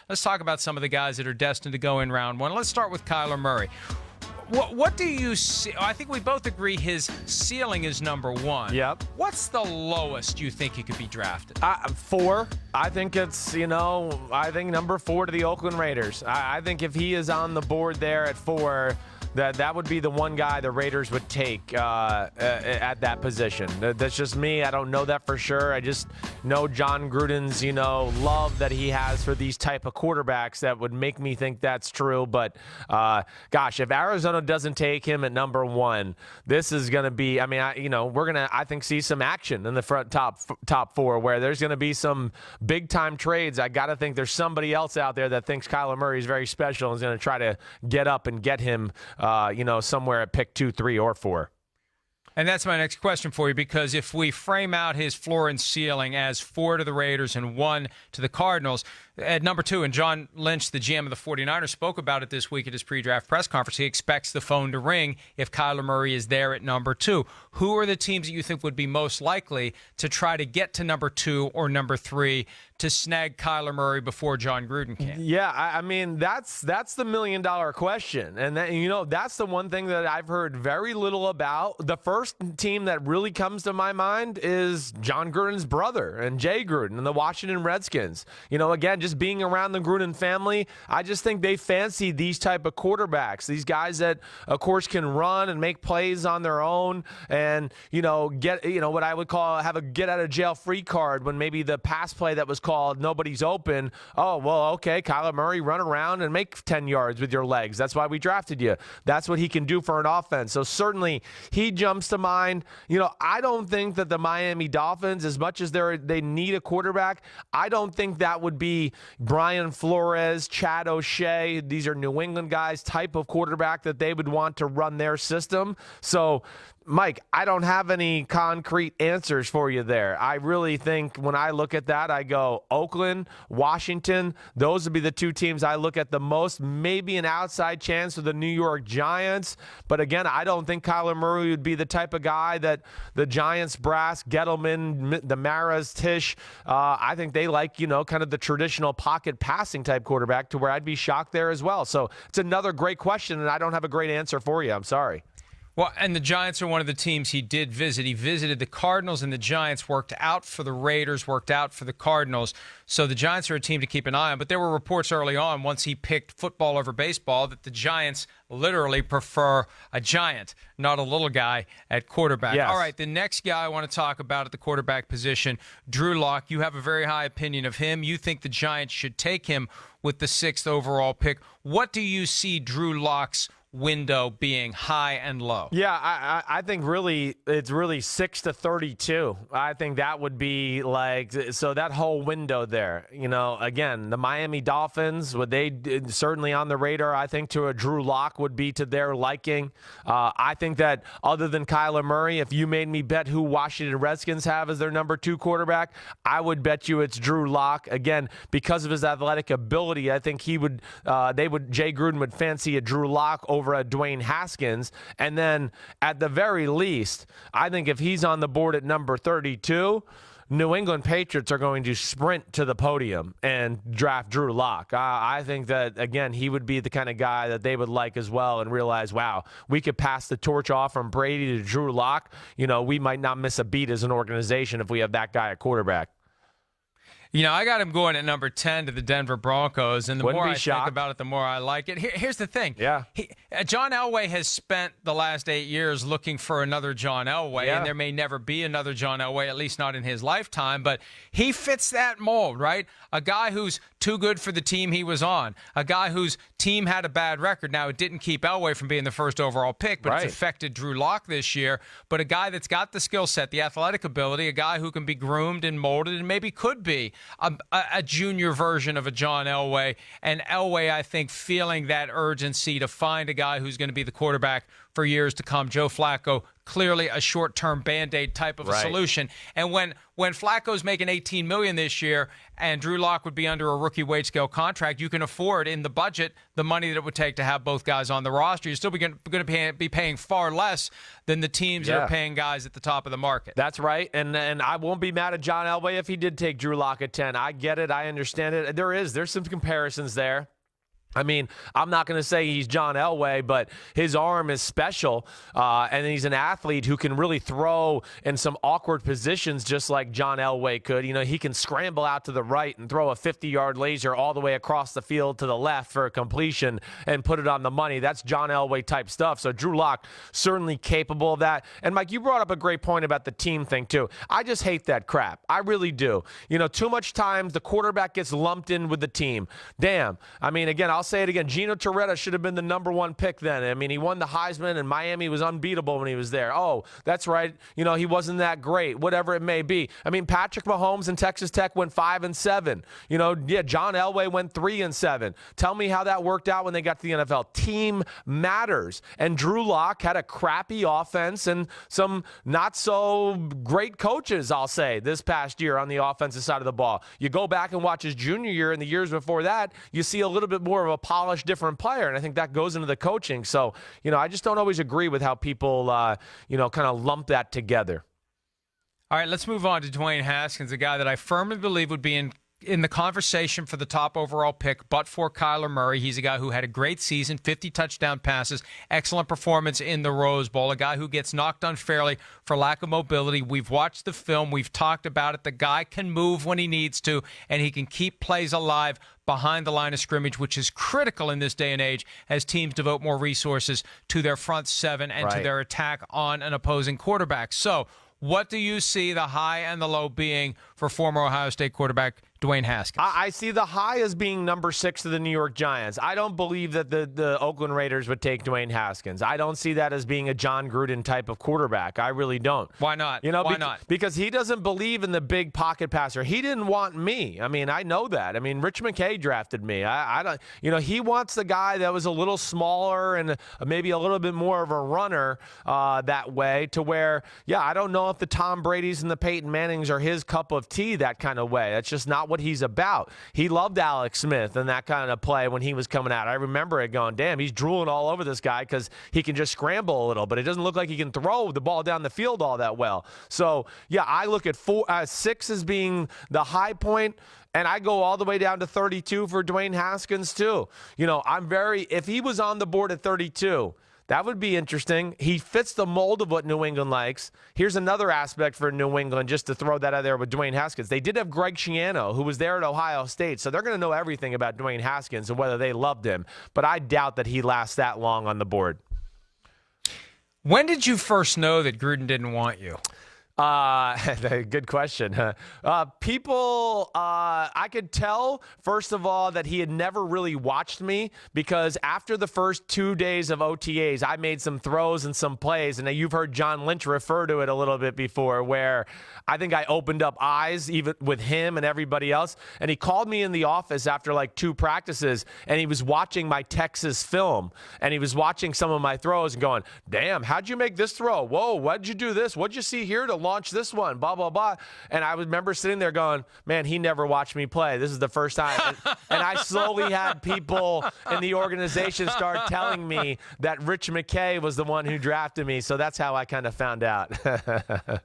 let's talk about some of the guys that are destined to go in round one. Let's start with Kyler Murray. What do you see? I think we both agree his ceiling is number one. Yep. What's the lowest you think he could be drafted? 4. I think it's, I think number 4 to the Oakland Raiders. I think if he is on the board there at 4, that would be the one guy the Raiders would take at that position. That's just me. I don't know that for sure. I just know John Gruden's, love that he has for these type of quarterbacks that would make me think that's true. But, gosh, if Arizona doesn't take him at number 1, this is going to be, we're going to, I think, see some action in the front top 4 where there's going to be some big-time trades. I got to think there's somebody else out there that thinks Kyler Murray is very special and is going to try to get up and get him somewhere at pick 2, 3, or 4. And that's my next question for you, because if we frame out his floor and ceiling as 4 to the Raiders and 1 to the Cardinals, at number 2, and John Lynch, the GM of the 49ers, spoke about it this week at his pre-draft press conference. He expects the phone to ring if Kyler Murray is there at number 2. Who are the teams that you think would be most likely to try to get to number 2 or number 3 to snag Kyler Murray before John Gruden can? Yeah, that's the million-dollar question. And, that's the one thing that I've heard very little about. The first team that really comes to my mind is John Gruden's brother and Jay Gruden and the Washington Redskins. Again, just being around the Gruden family, I just think they fancy these type of quarterbacks, these guys that, of course, can run and make plays on their own and, get, what I would call have a get-out-of-jail-free card when maybe the pass play that was called, nobody's open. Oh, well, okay, Kyler Murray, run around and make 10 yards with your legs. That's why we drafted you. That's what he can do for an offense. So certainly he jumps to mind. I don't think that the Miami Dolphins, as much as they need a quarterback, I don't think that would be Brian Flores, Chad O'Shea. These are New England guys type of quarterback that they would want to run their system. So Mike, I don't have any concrete answers for you there. I really think when I look at that, I go Oakland, Washington. Those would be the 2 teams I look at the most. Maybe an outside chance with the New York Giants. But again, I don't think Kyler Murray would be the type of guy that the Giants brass, Gettleman, the Maras, Tisch, I think they like, kind of the traditional pocket passing type quarterback to where I'd be shocked there as well. So it's another great question, and I don't have a great answer for you. I'm sorry. Well, and the Giants are one of the teams he did visit. He visited the Cardinals, and the Giants worked out for the Raiders, worked out for the Cardinals. So the Giants are a team to keep an eye on. But there were reports early on, once he picked football over baseball, that the Giants literally prefer a giant, not a little guy at quarterback. Yes. All right, the next guy I want to talk about at the quarterback position, Drew Lock. You have a very high opinion of him. You think the Giants should take him with the 6th overall pick. What do you see Drew Lock's window being, high and low? Yeah, I think really it's really 6 to 32. I think that would be so that whole window there. Again, the Miami Dolphins, would they certainly on the radar? I think to a Drew Lock would be to their liking. I think that other than Kyler Murray, if you made me bet who Washington Redskins have as their number 2 quarterback, I would bet you it's Drew Lock. Again, because of his athletic ability, I think Jay Gruden would fancy a Drew Lock over a Dwayne Haskins. And then at the very least, I think if he's on the board at number 32, New England Patriots are going to sprint to the podium and draft Drew Lock. I think that, again, he would be the kind of guy that they would like as well and realize, wow, we could pass the torch off from Brady to Drew Lock. We might not miss a beat as an organization if we have that guy at quarterback. I got him going at number 10 to the Denver Broncos, and the more I think about it, the more I like it. Here's the thing. Yeah. John Elway has spent the last 8 years looking for another John Elway, and there may never be another John Elway, at least not in his lifetime, but he fits that mold, right? A guy who's too good for the team he was on, a guy whose team had a bad record. Now, it didn't keep Elway from being the 1st overall pick, but It's affected Drew Lock this year. But a guy that's got the skill set, the athletic ability, a guy who can be groomed and molded and maybe could be a junior version of a John Elway. And Elway, I think, feeling that urgency to find a guy who's going to be the quarterback for years to come. Joe Flacco clearly a short-term Band-Aid type of a solution. And when Flacco's making $18 million this year and Drew Lock would be under a rookie wage scale contract, you can afford in the budget the money that it would take to have both guys on the roster. You're still going to be paying far less than the teams that are paying guys at the top of the market. That's right. And I won't be mad at John Elway if he did take Drew Lock at 10. I get it. I understand it. There's some comparisons there. I mean, I'm not going to say he's John Elway, but his arm is special, and he's an athlete who can really throw in some awkward positions just like John Elway could. You know, he can scramble out to the right and throw a 50-yard laser all the way across the field to the left for a completion and put it on the money. That's John Elway type stuff. So Drew Lock certainly capable of that. And, Mike, you brought up a great point about the team thing, too. I just hate that crap. I really do. You know, too much times the quarterback gets lumped in with the team. Damn. I mean, again, I'll say it again. Gino Torretta should have been the #1 pick then. I mean, he won the Heisman, and Miami was unbeatable when he was there. Oh, that's right. You know, he wasn't that great, whatever it may be. I mean, Patrick Mahomes and Texas Tech went 5-7. You know, yeah, John Elway went 3-7. Tell me how that worked out when they got to the NFL. Team matters. And Drew Lock had a crappy offense and some not so great coaches, I'll say, this past year on the offensive side of the ball. You go back and watch his junior year and the years before that, you see a little bit more of a polished, different player, and I think that goes into the coaching. So, you know, I just don't always agree with how people, you know, kind of lump that together. All right, let's move on to Dwayne Haskins, a guy that I firmly believe would be in the conversation for the top overall pick, but for Kyler Murray. He's a guy who had a great season, 50 touchdown passes, excellent performance in the Rose Bowl, a guy who gets knocked unfairly for lack of mobility. We've watched the film. We've talked about it. The guy can move when he needs to, and he can keep plays alive behind the line of scrimmage, which is critical in this day and age as teams devote more resources to their front seven and to their attack on an opposing quarterback. So what do you see the high and the low being for former Ohio State quarterback Dwayne Haskins? I see the high as being #6 to the New York Giants. I don't believe that the Oakland Raiders would take Dwayne Haskins. I don't see that as being a John Gruden type of quarterback. I really don't. Why not? You know, why not? Because he doesn't believe in the big pocket passer. He didn't want me. I mean, I know that. I mean, Rich McKay drafted me. I don't. You know, he wants the guy that was a little smaller and maybe a little bit more of a runner that way. To where, yeah, I don't know if the Tom Brady's and the Peyton Mannings are his cup of tea that kind of way. That's just not what he's about. He loved Alex Smith and that kind of play when he was coming out. I remember it going, damn, he's drooling all over this guy because he can just scramble a little, but it doesn't look like he can throw the ball down the field all that well. So, yeah, I look at 6 as being the high point, and I go all the way down to 32 for Dwayne Haskins too. You know, if he was on the board at 32, that would be interesting. He fits the mold of what New England likes. Here's another aspect for New England, just to throw that out there with Dwayne Haskins. They did have Greg Schiano, who was there at Ohio State, so they're going to know everything about Dwayne Haskins and whether they loved him. But I doubt that he lasts that long on the board. When did you first know that Gruden didn't want you? Good question. People, I could tell, first of all, that he had never really watched me, because after the first 2 days of OTAs, I made some throws and some plays, and you've heard John Lynch refer to it a little bit before, where I think I opened up eyes even with him and everybody else, and he called me in the office after like 2 practices, and he was watching my Texas film, and he was watching some of my throws and going, damn, how'd you make this throw? Whoa, what'd you do this? What'd you see here to launch this one? Blah, blah, blah. And I remember sitting there going, man, he never watched me play. This is the first time. And I slowly had people in the organization start telling me that Rich McKay was the one who drafted me. So that's how I kind of found out.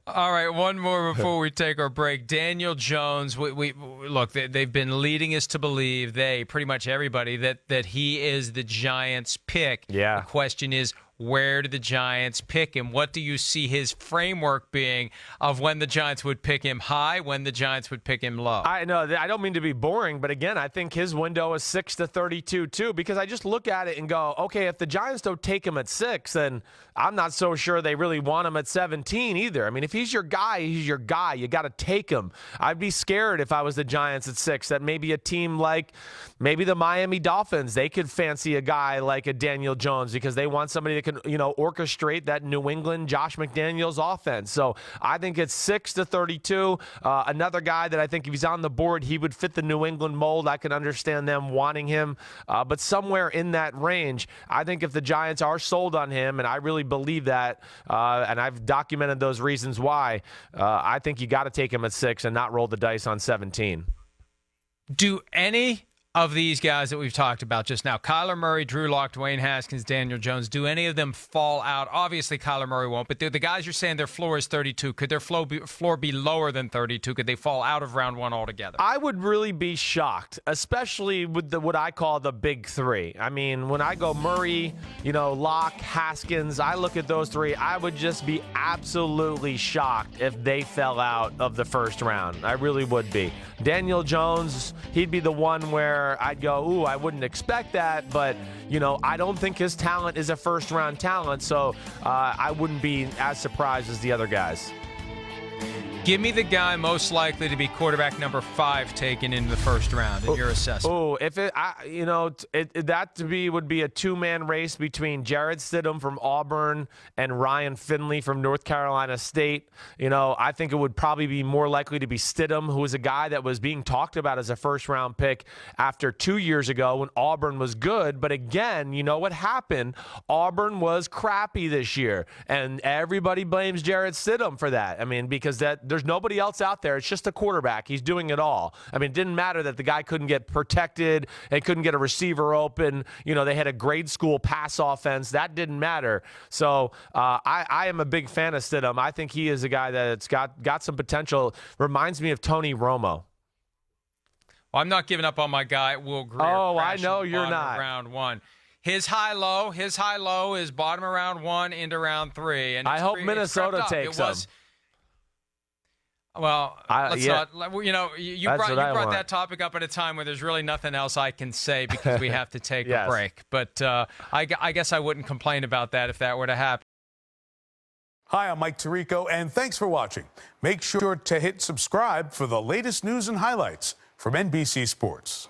All right, one more before we take our break. Daniel Jones, look, they've been leading us to believe, pretty much everybody, that he is the Giants' pick. Yeah. The question is, where do the Giants pick him? What do you see his framework being of when the Giants would pick him high, when the Giants would pick him low? I know, I don't mean to be boring, but again, I think his window is 6 to 32 too, because I just look at it and go, okay, if the Giants don't take him at 6, then I'm not so sure they really want him at 17 either. I mean, if he's your guy, he's your guy. You got to take him. I'd be scared if I was the Giants at 6 that maybe a team like maybe the Miami Dolphins, they could fancy a guy like a Daniel Jones because they want somebody that can, orchestrate that New England Josh McDaniels offense. So I think it's 6-32. Another guy that I think if he's on the board, he would fit the New England mold. I can understand them wanting him. But somewhere in that range, I think if the Giants are sold on him, and I really believe that, and I've documented those reasons why, I think you got to take him at 6 and not roll the dice on 17. Do any of these guys that we've talked about just now, Kyler Murray, Drew Lock, Dwayne Haskins, Daniel Jones, do any of them fall out? Obviously, Kyler Murray won't, but the guys you're saying their floor is 32. Could their floor be lower than 32? Could they fall out of round 1 altogether? I would really be shocked, especially with what I call the big 3. I mean, when I go Murray, Lock, Haskins, I look at those 3, I would just be absolutely shocked if they fell out of the first round. I really would be. Daniel Jones, he'd be the one where I'd go, ooh, I wouldn't expect that, but, I don't think his talent is a first-round talent, so I wouldn't be as surprised as the other guys. Give me the guy most likely to be quarterback number 5 taken in the first round in your assessment. Oh, if would be a 2-man race between Jarrett Stidham from Auburn and Ryan Finley from North Carolina State. I think it would probably be more likely to be Stidham, who was a guy that was being talked about as a first-round pick after 2 years ago when Auburn was good. But again, what happened? Auburn was crappy this year, and everybody blames Jarrett Stidham for that. I mean, because there's nobody else out there. It's just a quarterback. He's doing it all. I mean, it didn't matter that the guy couldn't get protected and couldn't get a receiver open. They had a grade school pass offense. That didn't matter. So I am a big fan of Stidham. I think he is a guy that's got some potential. Reminds me of Tony Romo. Well, I'm not giving up on my guy, Will Grier. Oh, I know you're not. Round 1. His high-low is bottom of round 1 into round 3. And I hope Minnesota takes him. Well, let's not. You brought that topic up at a time where there's really nothing else I can say because we have to take a break. But I guess I wouldn't complain about that if that were to happen. Hi, I'm Mike Tirico, and thanks for watching. Make sure to hit subscribe for the latest news and highlights from NBC Sports.